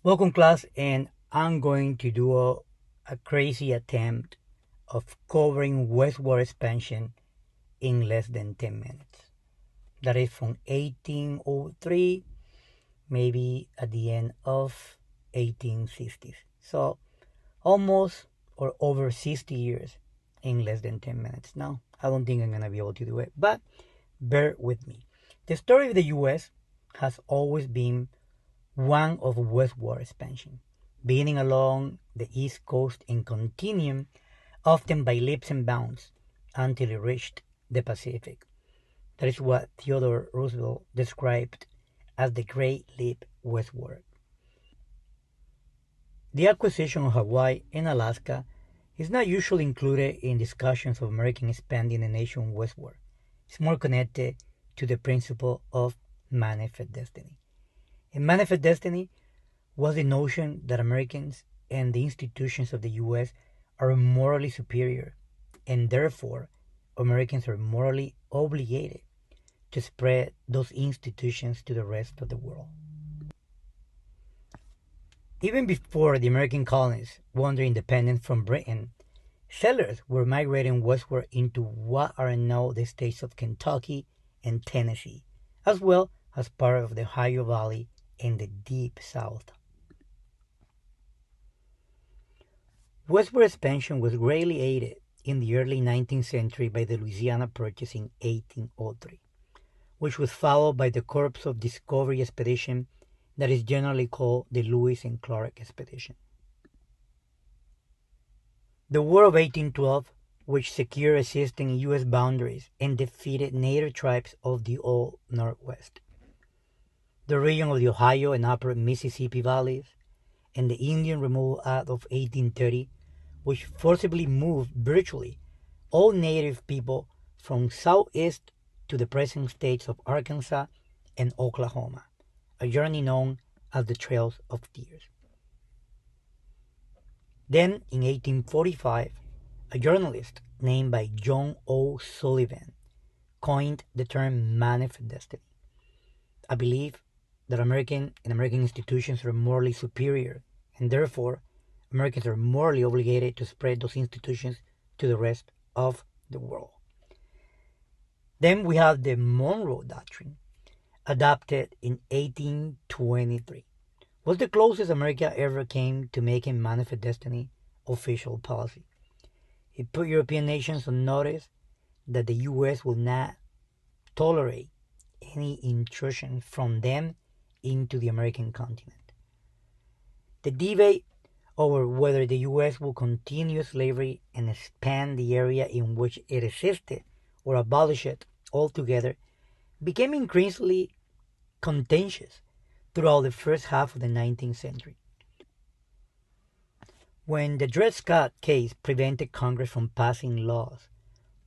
Welcome class, and I'm going to do a crazy attempt of covering westward expansion in less than 10 minutes. That is from 1803, maybe at the end of 1860s. So almost or over 60 years in less than 10 minutes. Now, I don't think I'm going to be able to do it, but bear with me. The story of the US has always been one of westward expansion, beginning along the east coast and continuing often by leaps and bounds until it reached the Pacific. That is what Theodore Roosevelt described as the Great Leap Westward. The acquisition of Hawaii and Alaska is not usually included in discussions of American expanding the nation westward. It's more connected to the principle of manifest destiny. In manifest destiny, was the notion that Americans and the institutions of the US are morally superior, and therefore Americans are morally obligated to spread those institutions to the rest of the world. Even before the American colonies won their independence from Britain, settlers were migrating westward into what are now the states of Kentucky and Tennessee, as well as part of the Ohio Valley and the Deep South. Westward expansion was greatly aided in the early 19th century by the Louisiana Purchase in 1803, which was followed by the Corps of Discovery expedition that is generally called the Lewis and Clark expedition. The War of 1812, which secured existing U.S. boundaries and defeated native tribes of the Old Northwest. The region of the Ohio and Upper Mississippi valleys, and the Indian Removal Act of 1830, which forcibly moved virtually all native people from southeast to the present states of Arkansas and Oklahoma, a journey known as the Trails of Tears. Then, in 1845, a journalist named by John O. Sullivan coined the term manifest destiny. I believe that American institutions are morally superior, and therefore Americans are morally obligated to spread those institutions to the rest of the world. Then we have the Monroe Doctrine, adopted in 1823. Was the closest America ever came to making manifest destiny official policy. It put European nations on notice that the U.S. will not tolerate any intrusion from them into the American continent. The debate over whether the U.S. will continue slavery and expand the area in which it existed or abolish it altogether became increasingly contentious throughout the first half of the 19th century. When the Dred Scott case prevented Congress from passing laws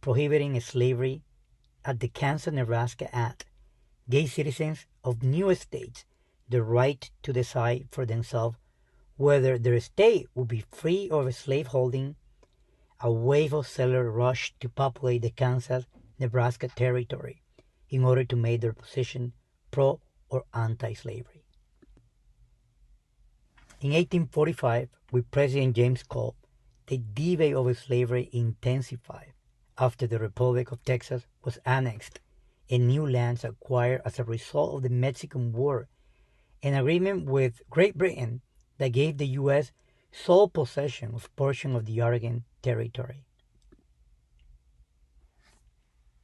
prohibiting slavery at the Kansas-Nebraska Act gave citizens of new states the right to decide for themselves whether their state would be free of slaveholding. A wave of settlers rushed to populate the Kansas-Nebraska territory in order to make their position pro or anti-slavery. In 1845, with President James Cole, the debate over slavery intensified after the Republic of Texas was annexed and new lands acquired as a result of the Mexican War, an agreement with Great Britain that gave the U.S. sole possession of portion of the Oregon Territory.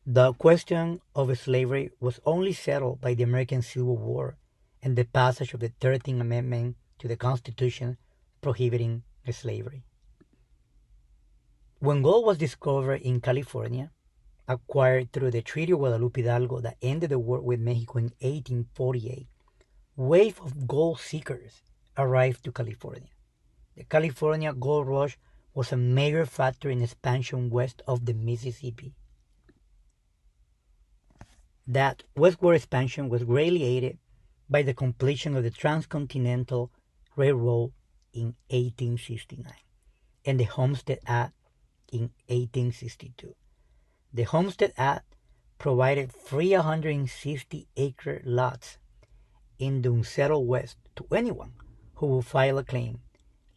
The question of slavery was only settled by the American Civil War and the passage of the 13th Amendment to the Constitution prohibiting slavery. When gold was discovered in California, acquired through the Treaty of Guadalupe Hidalgo that ended the war with Mexico in 1848, wave of gold seekers arrived to California. The California gold rush was a major factor in expansion west of the Mississippi. That westward expansion was greatly aided by the completion of the Transcontinental Railroad in 1869 and the Homestead Act in 1862. The Homestead Act provided free 160-acre lots in the unsettled West to anyone who will file a claim,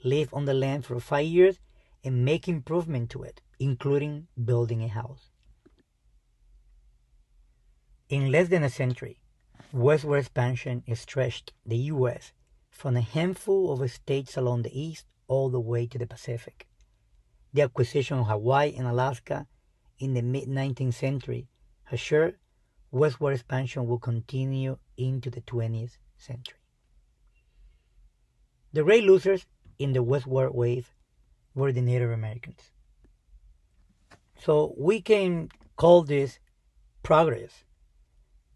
live on the land for 5 years, and make improvement to it, including building a house. In less than a century, westward expansion stretched the U.S. from a handful of states along the east all the way to the Pacific. The acquisition of Hawaii and Alaska in the mid-19th century assured westward expansion will continue into the 20th century. The great losers in the westward wave were the Native Americans. So we can call this progress,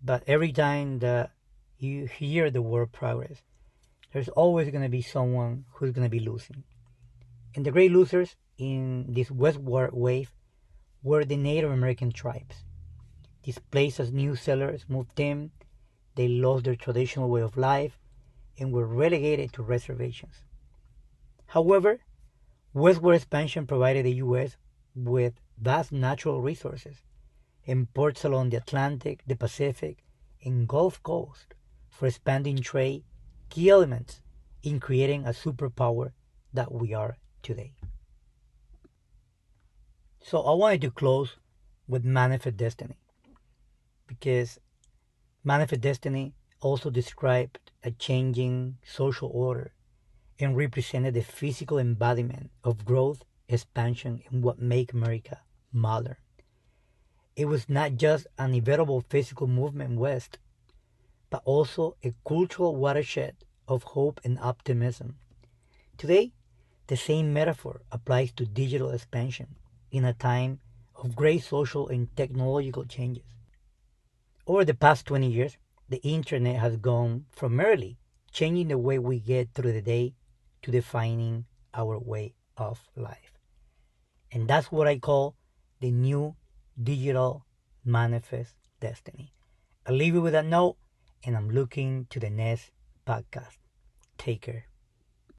but every time that you hear the word progress, there's always going to be someone who's going to be losing. And the great losers in this westward wave were the Native American tribes. Displaced as new settlers moved in, they lost their traditional way of life and were relegated to reservations. However, westward expansion provided the U.S. with vast natural resources and ports along the Atlantic, the Pacific, and Gulf Coast for expanding trade, key elements in creating a superpower that we are today. So I wanted to close with Manifest Destiny, because Manifest Destiny also described a changing social order and represented the physical embodiment of growth, expansion, and what make America modern. It was not just an inevitable physical movement west, but also a cultural watershed of hope and optimism. Today, the same metaphor applies to digital expansion in a time of great social and technological changes. Over the past 20 years, the internet has gone from merely changing the way we get through the day to defining our way of life. And that's what I call the new digital manifest destiny. I'll leave you with that note, and I'm looking to the next podcast. Take care.